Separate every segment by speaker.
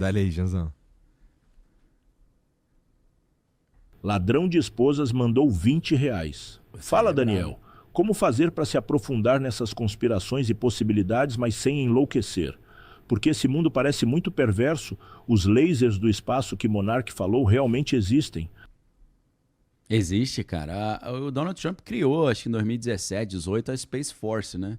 Speaker 1: Dá-lhe aí, Janzão.
Speaker 2: Ladrão de esposas mandou R$ 20. Fala, Daniel. Como fazer para se aprofundar nessas conspirações e possibilidades, mas sem enlouquecer? Porque esse mundo parece muito perverso. Os lasers do espaço que Monark falou realmente existem.
Speaker 3: Existe, cara. O Donald Trump criou, acho que em 2017, 18, a Space Force, né?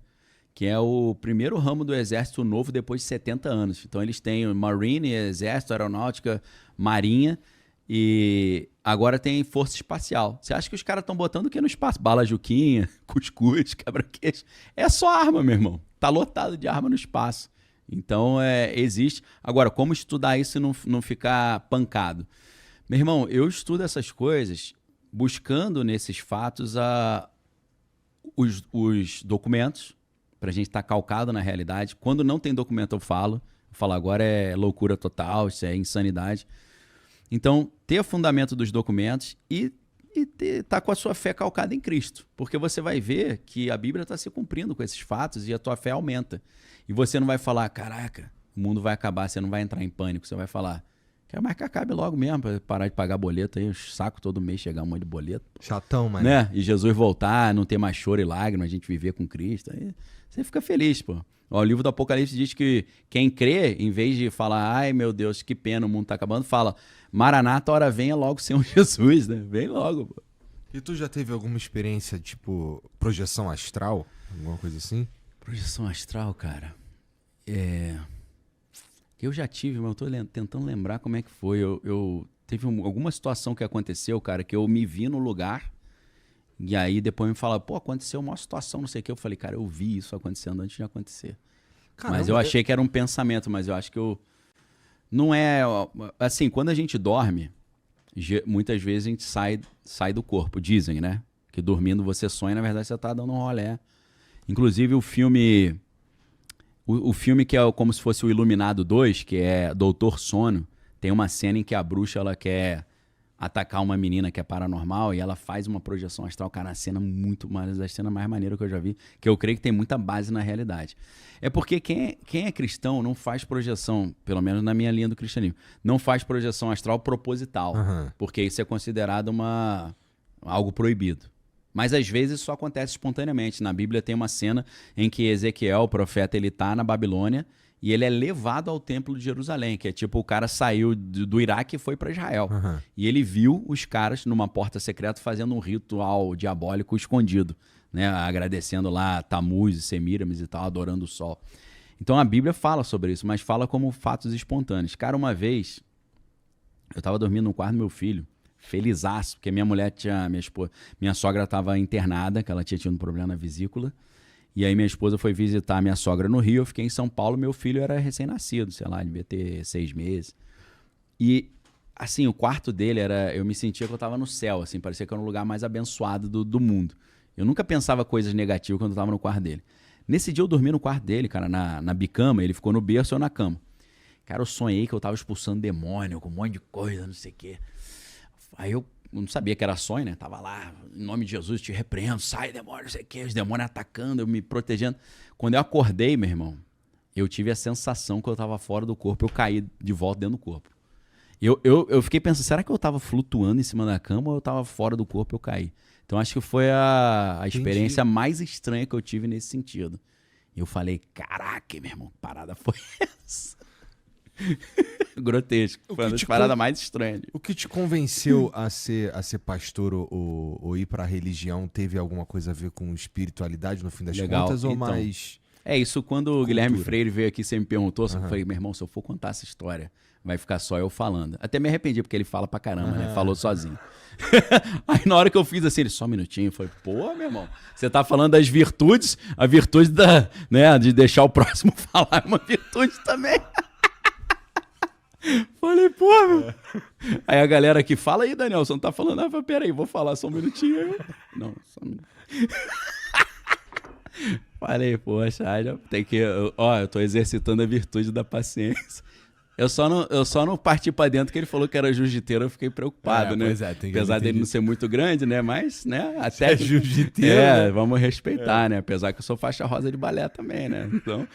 Speaker 3: Que é o primeiro ramo do exército novo depois de 70 anos. Então eles têm o Marine, Exército, Aeronáutica, Marinha e agora tem Força Espacial. Você acha que os caras estão botando o que no espaço? Bala Juquinha, cuscuz, quebra-queixo. É só arma, meu irmão. Tá lotado de arma no espaço. Então existe. Agora, como estudar isso e não ficar pancado? Meu irmão, eu estudo essas coisas buscando nesses fatos os documentos, para a gente estar calcado na realidade. Quando não tem documento, eu falo agora é loucura total, isso é insanidade. Então, ter fundamento dos documentos e estar com a sua fé calcada em Cristo. Porque você vai ver que a Bíblia está se cumprindo com esses fatos e a tua fé aumenta. E você não vai falar, caraca, o mundo vai acabar, você não vai entrar em pânico, você vai falar, quero mais que acabe logo mesmo, para parar de pagar boleto aí, saco todo mês chegar um monte de boleto.
Speaker 1: Chatão, mano.
Speaker 3: Né? E Jesus voltar, não ter mais choro e lágrima, a gente viver com Cristo. Aí você fica feliz, pô. Ó, o livro do Apocalipse diz que quem crê, em vez de falar, ai meu Deus, que pena, o mundo tá acabando, fala, Maranata, hora venha logo Senhor Jesus, né? Vem logo, pô.
Speaker 1: E tu já teve alguma experiência, tipo, projeção astral? Alguma coisa assim?
Speaker 3: Projeção astral, cara. Eu já tive, mas eu tô tentando lembrar como é que foi. Eu teve alguma situação que aconteceu, cara, que eu me vi no lugar e aí depois me fala, pô, aconteceu uma situação, não sei o que. Eu falei, cara, eu vi isso acontecendo antes de acontecer. Caramba, mas eu achei que era um pensamento, mas eu acho que eu... Não é... Assim, quando a gente dorme, muitas vezes a gente sai do corpo, dizem, né? Que dormindo você sonha, na verdade você tá dando um rolé. Inclusive o filme... O filme que é como se fosse o Iluminado 2, que é Doutor Sono, tem uma cena em que a bruxa ela quer atacar uma menina que é paranormal e ela faz uma projeção astral, cara, a cena muito mais, a cena mais maneira que eu já vi, que eu creio que tem muita base na realidade. É porque quem é cristão não faz projeção, pelo menos na minha linha do cristianismo, não faz projeção astral proposital, porque isso é considerado algo proibido. Mas às vezes isso acontece espontaneamente. Na Bíblia tem uma cena em que Ezequiel, o profeta, ele tá na Babilônia e ele é levado ao templo de Jerusalém, que é tipo, o cara saiu do Iraque e foi para Israel. E ele viu os caras numa porta secreta fazendo um ritual diabólico escondido, né? Agradecendo lá Tamuz e Semiramis e tal, adorando o sol. Então a Bíblia fala sobre isso, mas fala como fatos espontâneos. Cara, uma vez, eu tava dormindo no quarto do meu filho, felizaço, porque minha sogra estava internada, que ela tinha tido um problema na vesícula, e aí minha esposa foi visitar a minha sogra no Rio, eu fiquei em São Paulo, meu filho era recém-nascido, sei lá, devia ter 6 meses. E, assim, o quarto dele eu me sentia que eu estava no céu, assim, parecia que era um lugar mais abençoado do mundo. Eu nunca pensava coisas negativas quando eu estava no quarto dele. Nesse dia eu dormi no quarto dele, cara, na bicama, ele ficou no berço ou na cama. Cara, eu sonhei que eu estava expulsando demônio, com um monte de coisa, não sei o quê. Aí eu não sabia que era sonho, né? Tava lá, em nome de Jesus, te repreendo, sai demônio, não sei o que, os demônios atacando, eu me protegendo. Quando eu acordei, meu irmão, eu tive a sensação que eu tava fora do corpo, eu caí de volta dentro do corpo. Eu fiquei pensando, será que eu tava flutuando em cima da cama ou eu tava fora do corpo e eu caí? Então acho que foi a experiência mais estranha que eu tive nesse sentido. E eu falei, caraca, meu irmão, que parada foi essa? Grotesco. Foi uma das paradas mais estranhas.
Speaker 1: O que te convenceu a ser pastor ou ir pra religião teve alguma coisa a ver com espiritualidade no fim das contas? Ou então, mais...
Speaker 3: isso quando o Guilherme Freire veio aqui, você me perguntou, eu falei, meu irmão, se eu for contar essa história, vai ficar só eu falando. Até me arrependi, porque ele fala pra caramba, né? Falou sozinho. Aí na hora que eu fiz assim, ele, só um minutinho, eu falei, pô, meu irmão, você tá falando das virtudes, a virtude de deixar o próximo falar é uma virtude também. Falei, pô, meu. Aí a galera aqui, fala aí, Daniel, você não tá falando nada? Peraí, vou falar só um minutinho. Não, só um minutinho. Falei, poxa, tem que... eu tô exercitando a virtude da paciência. Eu só não parti pra dentro que ele falou que era jiu-jiteiro, eu fiquei preocupado, né?
Speaker 1: Pois
Speaker 3: apesar dele não ser muito grande, né? Mas, né? Até
Speaker 1: jiu-jiteiro, né?
Speaker 3: Vamos respeitar, né? Apesar que eu sou faixa rosa de balé também, né? Então...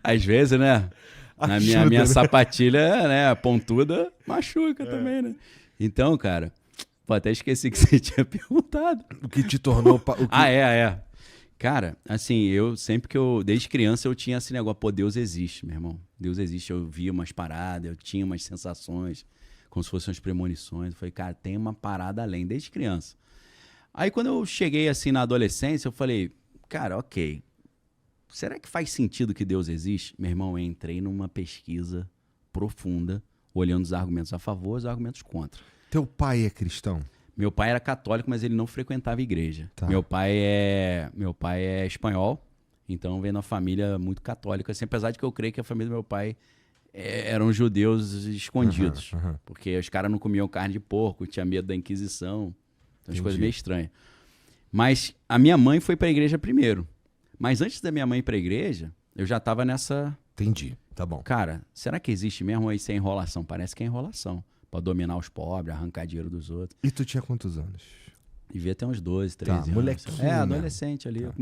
Speaker 3: Às vezes, né? Na minha sapatilha, né, pontuda, machuca também, né? Então, cara, pô, até esqueci que você tinha perguntado.
Speaker 1: O que te tornou...
Speaker 3: É. Cara, assim, desde criança eu tinha esse negócio, pô, Deus existe, meu irmão. Deus existe, eu via umas paradas, eu tinha umas sensações, como se fossem umas premonições. Eu falei, cara, tem uma parada além, desde criança. Aí quando eu cheguei assim na adolescência, eu falei, cara, ok, será que faz sentido que Deus existe? Meu irmão, eu entrei numa pesquisa profunda, olhando os argumentos a favor e os argumentos contra.
Speaker 1: Teu pai é cristão?
Speaker 3: Meu pai era católico, mas ele não frequentava igreja.
Speaker 1: Tá.
Speaker 3: Meu pai é espanhol, então vem de uma família muito católica, assim, apesar de que eu creio que a família do meu pai eram judeus escondidos, porque os caras não comiam carne de porco, tinha medo da Inquisição, as coisas meio estranhas. Mas a minha mãe foi para a igreja primeiro. Mas antes da minha mãe ir para a igreja, eu já estava nessa...
Speaker 1: Entendi, tá bom.
Speaker 3: Cara, será que existe mesmo isso é enrolação? Parece que é enrolação. Pra dominar os pobres, arrancar dinheiro dos outros.
Speaker 1: E tu tinha quantos anos?
Speaker 3: Devia ter uns 12, 13 anos.
Speaker 1: Molequinho,
Speaker 3: adolescente ali. Tá. Eu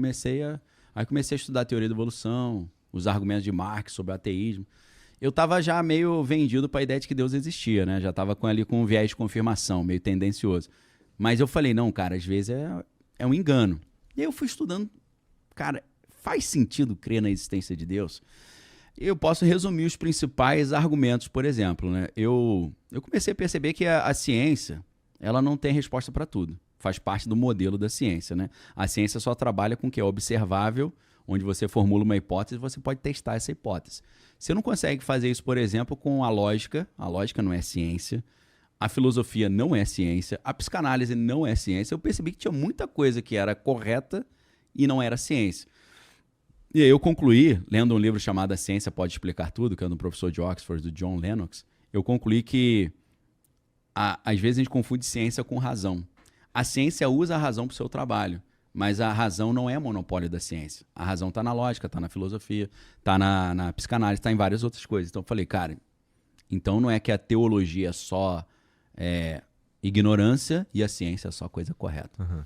Speaker 3: comecei a estudar a teoria da evolução, os argumentos de Marx sobre o ateísmo. Eu tava já meio vendido pra ideia de que Deus existia, né? Já tava ali com um viés de confirmação, meio tendencioso. Mas eu falei, não, cara, às vezes é um engano. E aí eu fui estudando. Cara, faz sentido crer na existência de Deus? Eu posso resumir os principais argumentos, por exemplo, né? Eu comecei a perceber que a ciência, ela não tem resposta para tudo. Faz parte do modelo da ciência, né? A ciência só trabalha com o que é observável, onde você formula uma hipótese e você pode testar essa hipótese. Você não consegue fazer isso, por exemplo, com a lógica não é ciência, a filosofia não é ciência, a psicanálise não é ciência. Eu percebi que tinha muita coisa que era correta e não era ciência. E aí eu concluí, lendo um livro chamado A Ciência Pode Explicar Tudo, que é do professor de Oxford, do John Lennox, eu concluí que às vezes a gente confunde ciência com razão. A ciência usa a razão para o seu trabalho, mas a razão não é monopólio da ciência. A razão está na lógica, está na filosofia, está na psicanálise, está em várias outras coisas. Então eu falei, cara, então não é que a teologia é só ignorância e a ciência é só coisa correta.
Speaker 1: Uhum.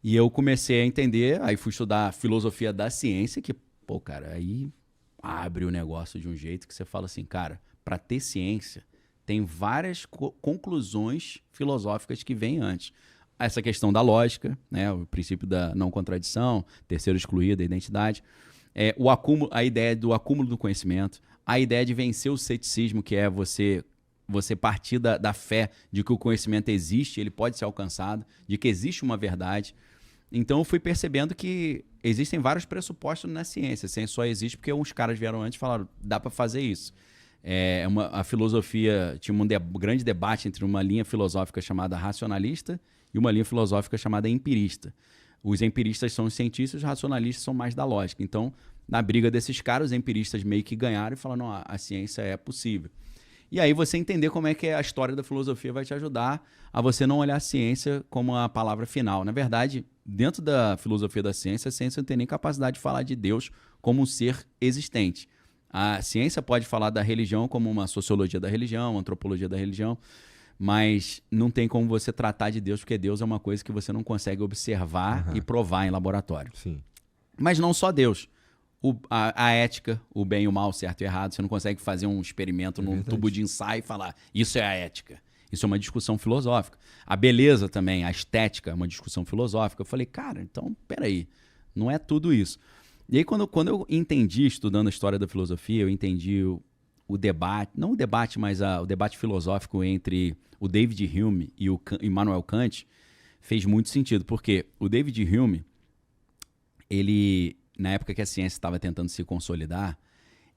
Speaker 3: E eu comecei a entender, aí fui estudar filosofia da ciência, que, pô, cara, aí abre o negócio de um jeito que você fala assim, cara, para ter ciência, tem várias conclusões filosóficas que vêm antes. Essa questão da lógica, né, o princípio da não contradição, terceiro excluído, a identidade, a ideia do acúmulo do conhecimento, a ideia de vencer o ceticismo, que é você partir da fé de que o conhecimento existe, ele pode ser alcançado, de que existe uma verdade. Então eu fui percebendo que existem vários pressupostos na ciência. A ciência só existe porque uns caras vieram antes e falaram, dá para fazer isso. A filosofia tinha um grande debate entre uma linha filosófica chamada racionalista e uma linha filosófica chamada empirista. Os empiristas são os cientistas, os racionalistas são mais da lógica. Então, na briga desses caras, os empiristas meio que ganharam e falaram, não, a ciência é possível. E aí você entender como é que a história da filosofia vai te ajudar a você não olhar a ciência como a palavra final. Na verdade, dentro da filosofia da ciência, a ciência não tem nem capacidade de falar de Deus como um ser existente. A ciência pode falar da religião como uma sociologia da religião, uma antropologia da religião, mas não tem como você tratar de Deus, porque Deus é uma coisa que você não consegue observar e provar em laboratório.
Speaker 1: Sim.
Speaker 3: Mas não só Deus. A ética, o bem e o mal, certo e errado, você não consegue fazer um experimento num tubo de ensaio e falar, isso é a ética. Isso é uma discussão filosófica. A beleza também, a estética é uma discussão filosófica. Eu falei, cara, então, peraí, não é tudo isso. E aí, quando eu entendi, estudando a história da filosofia, eu entendi o debate, não o debate, mas o debate filosófico entre o David Hume e o Immanuel Kant, fez muito sentido, porque o David Hume, ele, na época que a ciência estava tentando se consolidar,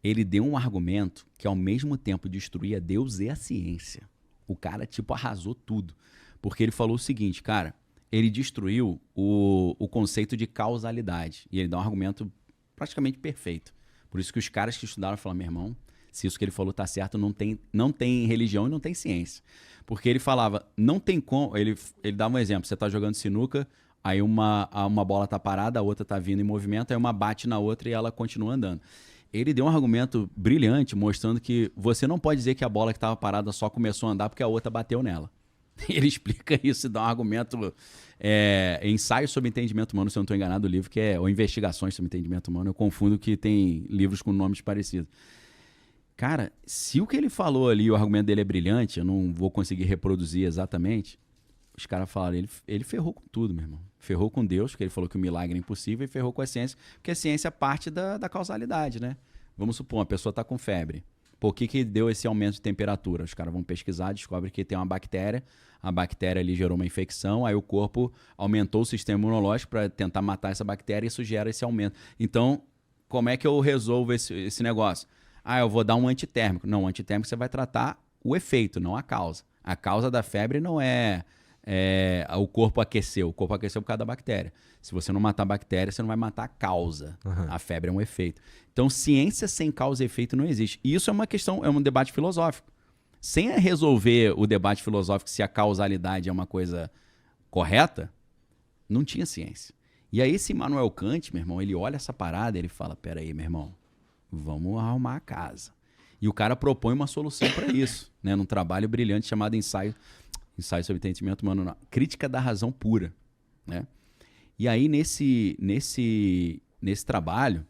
Speaker 3: ele deu um argumento que ao mesmo tempo destruía Deus e a ciência. O cara, tipo, arrasou tudo. Porque ele falou o seguinte, cara, ele destruiu o conceito de causalidade. E ele dá um argumento praticamente perfeito. Por isso que os caras que estudaram falaram, meu irmão, se isso que ele falou tá certo, não tem religião e não tem ciência. Porque ele falava, não tem como... Ele dava um exemplo, você tá jogando sinuca, aí uma bola tá parada, a outra tá vindo em movimento, aí uma bate na outra e ela continua andando. Ele deu um argumento brilhante, mostrando que você não pode dizer que a bola que estava parada só começou a andar porque a outra bateu nela. Ele explica isso e dá um argumento, ensaio sobre entendimento humano, se eu não estou enganado, o livro, que é, ou investigações sobre entendimento humano, eu confundo que tem livros com nomes parecidos. Cara, se o que ele falou ali, o argumento dele é brilhante, eu não vou conseguir reproduzir exatamente, os caras falaram, ele ferrou com tudo, meu irmão. Ferrou com Deus, porque ele falou que o milagre é impossível, e ferrou com a ciência, porque a ciência é parte da causalidade, né? Vamos supor, uma pessoa está com febre. Por que deu esse aumento de temperatura? Os caras vão pesquisar, descobrem que tem uma bactéria, a bactéria ali gerou uma infecção, aí o corpo aumentou o sistema imunológico para tentar matar essa bactéria e isso gera esse aumento. Então, como é que eu resolvo esse negócio? Eu vou dar um antitérmico. Não, o antitérmico você vai tratar o efeito, não a causa. A causa da febre não é o corpo aqueceu. O corpo aqueceu por causa da bactéria. Se você não matar a bactéria, você não vai matar a causa. Uhum. A febre é um efeito. Então, ciência sem causa e efeito não existe. E isso é uma questão, é um debate filosófico. Sem resolver o debate filosófico se a causalidade é uma coisa correta, não tinha ciência. E aí esse Immanuel Kant, meu irmão, ele olha essa parada e ele fala, peraí, meu irmão, vamos arrumar a casa. E o cara propõe uma solução para isso, né? Num trabalho brilhante chamado Ensaio sobre Entendimento Humano, não, Crítica da Razão Pura, né? E aí nesse trabalho,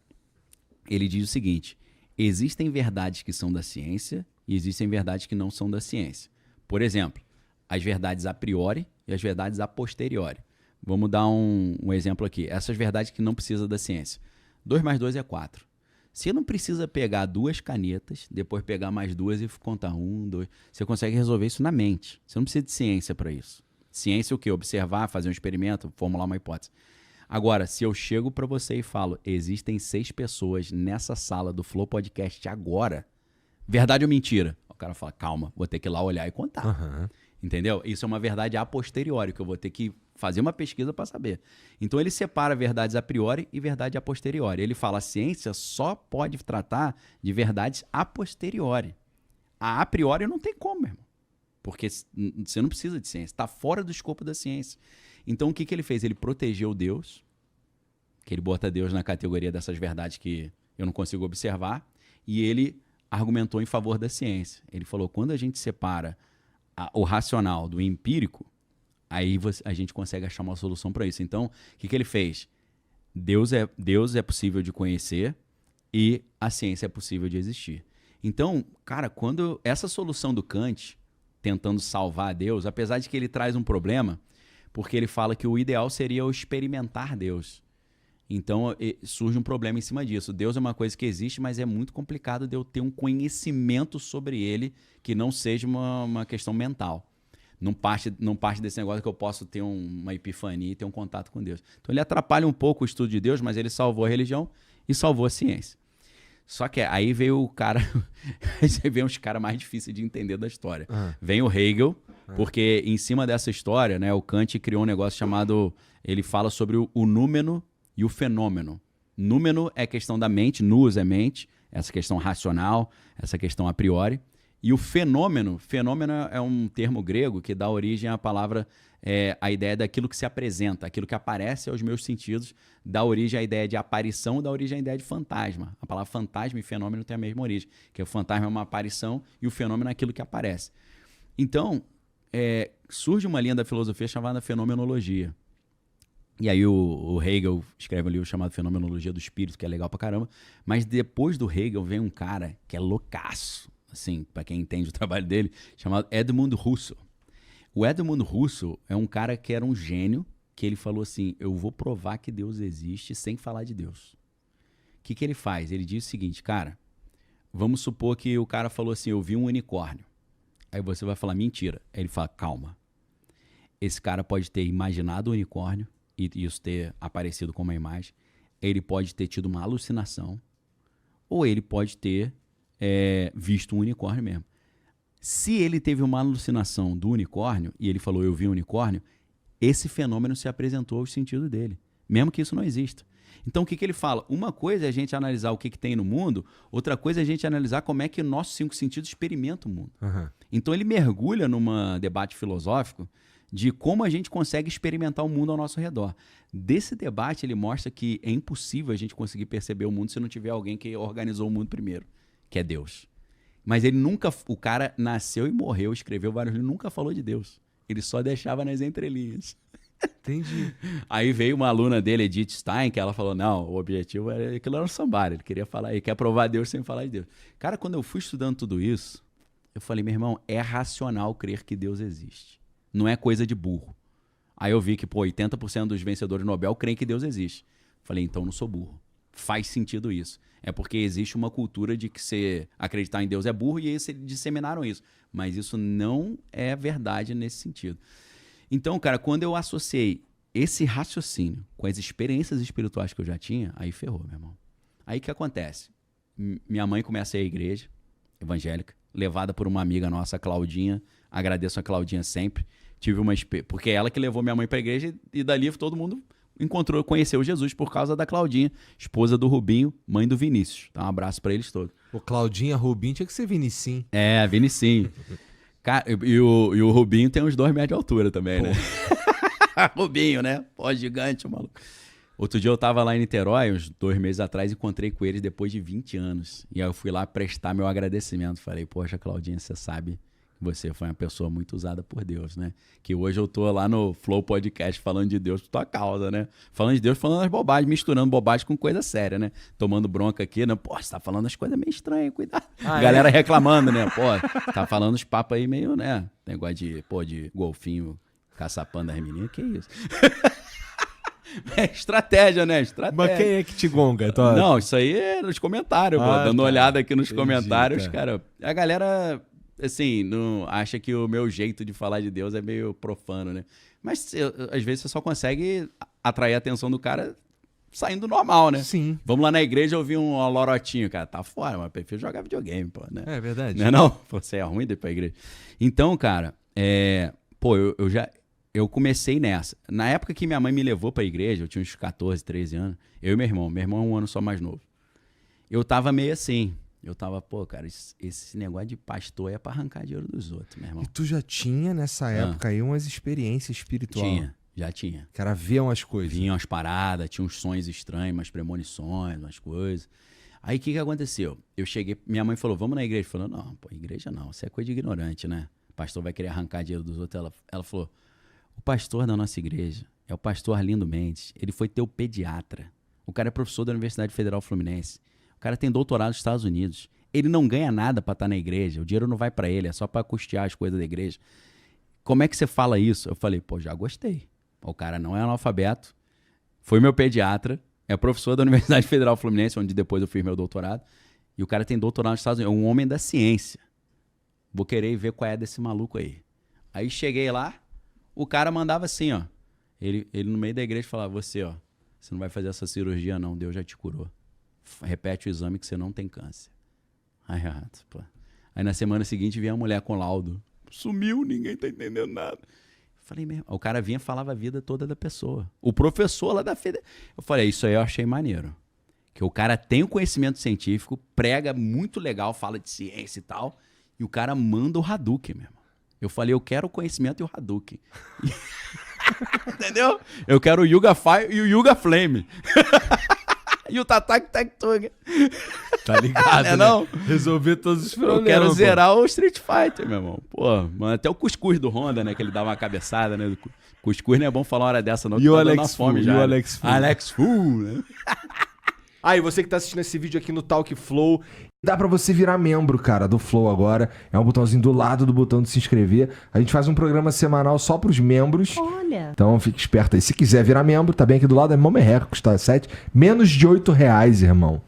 Speaker 3: ele diz o seguinte, existem verdades que são da ciência e existem verdades que não são da ciência. Por exemplo, as verdades a priori e as verdades a posteriori. Vamos dar um exemplo aqui. Essas verdades que não precisam da ciência. 2 mais 2 é 4. Você não precisa pegar 2 canetas, depois pegar mais 2 e contar 1, 2. Você consegue resolver isso na mente. Você não precisa de ciência para isso. Ciência é o quê? Observar, fazer um experimento, formular uma hipótese. Agora, se eu chego para você e falo, existem 6 pessoas nessa sala do Flow Podcast agora, verdade ou mentira? O cara fala, calma, vou ter que ir lá olhar e contar. Uhum. Entendeu? Isso é uma verdade a posteriori, que eu vou ter que fazer uma pesquisa para saber. Então ele separa verdades a priori e verdade a posteriori. Ele fala, a ciência só pode tratar de verdades a posteriori. A priori não tem como, meu irmão. Porque você não precisa de ciência, está fora do escopo da ciência. Então o que ele fez? Ele protegeu Deus, que ele bota Deus na categoria dessas verdades que eu não consigo observar, e ele argumentou em favor da ciência. Ele falou, quando a gente separa o racional do empírico, aí a gente consegue achar uma solução para isso. Então, o que ele fez? Deus é possível de conhecer e a ciência é possível de existir. Então, cara, quando essa solução do Kant, tentando salvar Deus, apesar de que ele traz um problema, porque ele fala que o ideal seria eu experimentar Deus. Então, surge um problema em cima disso. Deus é uma coisa que existe, mas é muito complicado de eu ter um conhecimento sobre ele que não seja uma questão mental. Não parte desse negócio que eu posso ter uma epifania e ter um contato com Deus. Então, ele atrapalha um pouco o estudo de Deus, mas ele salvou a religião e salvou a ciência. Só que aí veio o cara... aí vem os caras mais difíceis de entender da história. Uhum. Vem o Hegel, porque em cima dessa história, né, o Kant criou um negócio chamado... Ele fala sobre o númeno e o fenômeno. Númeno é questão da mente, nous é mente, essa questão racional, essa questão a priori. E o fenômeno é um termo grego que dá origem à palavra, a ideia daquilo que se apresenta, aquilo que aparece aos meus sentidos, dá origem à ideia de aparição, dá origem à ideia de fantasma. A palavra fantasma e fenômeno tem a mesma origem, que o fantasma é uma aparição e o fenômeno é aquilo que aparece. Então, surge uma linha da filosofia chamada fenomenologia. E aí o Hegel escreve um livro chamado Fenomenologia do Espírito, que é legal pra caramba. Mas depois do Hegel vem um cara que é loucaço, assim, pra quem entende o trabalho dele, chamado Edmund Husserl. O Edmund Husserl é um cara que era um gênio, que ele falou assim, eu vou provar que Deus existe sem falar de Deus. O que ele faz? Ele diz o seguinte, cara, vamos supor que o cara falou assim, eu vi um unicórnio. Aí você vai falar, mentira. Aí ele fala, calma. Esse cara pode ter imaginado o unicórnio, e isso ter aparecido como uma imagem, ele pode ter tido uma alucinação, ou ele pode ter visto um unicórnio mesmo. Se ele teve uma alucinação do unicórnio, e ele falou, eu vi um unicórnio, esse fenômeno se apresentou aos sentidos dele, mesmo que isso não exista. Então, o que ele fala? Uma coisa é a gente analisar o que tem no mundo, outra coisa é a gente analisar como é que nossos 5 sentidos experimentam o mundo. Uhum. Então, ele mergulha num debate filosófico de como a gente consegue experimentar o mundo ao nosso redor. Desse debate, ele mostra que é impossível a gente conseguir perceber o mundo se não tiver alguém que organizou o mundo primeiro, que é Deus. Mas o cara nasceu e morreu, escreveu vários livros, nunca falou de Deus. Ele só deixava nas entrelinhas.
Speaker 1: Entendi.
Speaker 3: Aí veio uma aluna dele, Edith Stein, que ela falou, não, o objetivo era aquilo, era um sambar, ele queria falar, ele quer provar Deus sem falar de Deus. Cara, quando eu fui estudando tudo isso, eu falei, meu irmão, é racional crer que Deus existe. Não é coisa de burro. Aí eu vi que, 80% dos vencedores Nobel creem que Deus existe. Falei, então não sou burro. Faz sentido isso. É porque existe uma cultura de que você acreditar em Deus é burro e eles disseminaram isso. Mas isso não é verdade nesse sentido. Então, cara, quando eu associei esse raciocínio com as experiências espirituais que eu já tinha, aí ferrou, meu irmão. Aí o que acontece? Minha mãe começa a ir à igreja evangélica, levada por uma amiga nossa, a Claudinha. Agradeço a Claudinha sempre. Tive uma porque é ela que levou minha mãe para a igreja e dali todo mundo conheceu Jesus por causa da Claudinha, esposa do Rubinho, mãe do Vinícius. Então, um abraço para eles todos.
Speaker 1: O Claudinha, Rubinho, tinha que ser Vinicim.
Speaker 3: É, Vinicim. Cara, e o Rubinho tem uns 2 metros de altura também, né? Rubinho, né? Pô, gigante, maluco. Outro dia eu tava lá em Niterói, uns 2 meses atrás, encontrei com eles depois de 20 anos. E aí eu fui lá prestar meu agradecimento. Falei, poxa, Claudinha, você sabe... Você foi uma pessoa muito usada por Deus, né? Que hoje eu tô lá no Flow Podcast falando de Deus por tua causa, né? Falando de Deus, falando as bobagens, misturando bobagem com coisa séria, né? Tomando bronca aqui, né? Pô, você tá falando as coisas meio estranhas, cuidado. Galera reclamando, né? Pô, tá falando os papos aí meio, né? Negócio de golfinho caçapando as meninas, que isso? É estratégia, né? Estratégia.
Speaker 1: Mas quem é que te gonga?
Speaker 3: Não, isso aí é nos comentários, pô. Dando olhada aqui nos comentários, cara. A galera... Assim, não acha que o meu jeito de falar de Deus é meio profano, né? Mas às vezes você só consegue atrair a atenção do cara saindo normal, né?
Speaker 1: Sim.
Speaker 3: Vamos lá na igreja ouvir um lorotinho, cara. Tá fora, mas eu prefiro jogar videogame, pô, né?
Speaker 1: É verdade.
Speaker 3: Não é não? Você é ruim de ir pra igreja. Então, cara, eu comecei nessa. Na época que minha mãe me levou pra igreja, eu tinha uns 14, 13 anos, eu e meu irmão é um ano só mais novo. Eu tava meio assim... Eu tava, cara, esse negócio de pastor é pra arrancar dinheiro dos outros, meu irmão.
Speaker 1: E tu já tinha, nessa época aí, umas experiências espirituais?
Speaker 3: Já tinha.
Speaker 1: Que era ver umas coisas.
Speaker 3: Vinha umas paradas, tinha uns sonhos estranhos, umas premonições, umas coisas. Aí, o que aconteceu? Eu cheguei, minha mãe falou, vamos na igreja. Falou, não, pô, igreja não, isso é coisa de ignorante, né? O pastor vai querer arrancar dinheiro dos outros. Ela falou, o pastor da nossa igreja é o pastor Arlindo Mendes. Ele foi teu pediatra. O cara é professor da Universidade Federal Fluminense. O cara tem doutorado nos Estados Unidos. Ele não ganha nada pra estar na igreja. O dinheiro não vai pra ele, é só pra custear as coisas da igreja. Como é que você fala isso? Eu falei, já gostei. O cara não é analfabeto, foi meu pediatra, é professor da Universidade Federal Fluminense, onde depois eu fiz meu doutorado. E o cara tem doutorado nos Estados Unidos. É um homem da ciência. Vou querer ver qual é desse maluco aí. Aí cheguei lá, o cara mandava assim, ó. Ele no meio da igreja falava, você não vai fazer essa cirurgia não, Deus já te curou. Repete o exame que você não tem câncer. Aí na semana seguinte vinha a mulher com laudo. Sumiu, ninguém tá entendendo nada. Falei mesmo. O cara vinha e falava a vida toda da pessoa. O professor lá da FED. Eu falei, isso aí eu achei maneiro. Que o cara tem o conhecimento científico, prega muito legal, fala de ciência e tal, e o cara manda o Hadouken mesmo. Eu falei, eu quero o conhecimento e o Hadouken. Entendeu? Eu quero o Yuga Fire e o Yuga Flame. E o Tatak Tactung.
Speaker 1: Tá ligado, né?
Speaker 3: Não?
Speaker 1: Resolver todos os problemas.
Speaker 3: Eu quero zerar o Street Fighter, meu irmão. Mano, até o cuscuz do Honda, né? Que ele dá uma cabeçada, né? Cuscuz não é bom falar uma hora dessa, não.
Speaker 1: E o Alex Fu, já.
Speaker 3: Alex Fu, né?
Speaker 4: E você que tá assistindo esse vídeo aqui no Talk Flow,
Speaker 1: dá pra você virar membro, cara, do Flow agora. É um botãozinho do lado do botão de se inscrever. A gente faz um programa semanal só pros membros.
Speaker 5: Olha.
Speaker 1: Então fique esperto aí. Se quiser virar membro, tá bem aqui do lado. É mó merreca, custa menos de R$8, irmão.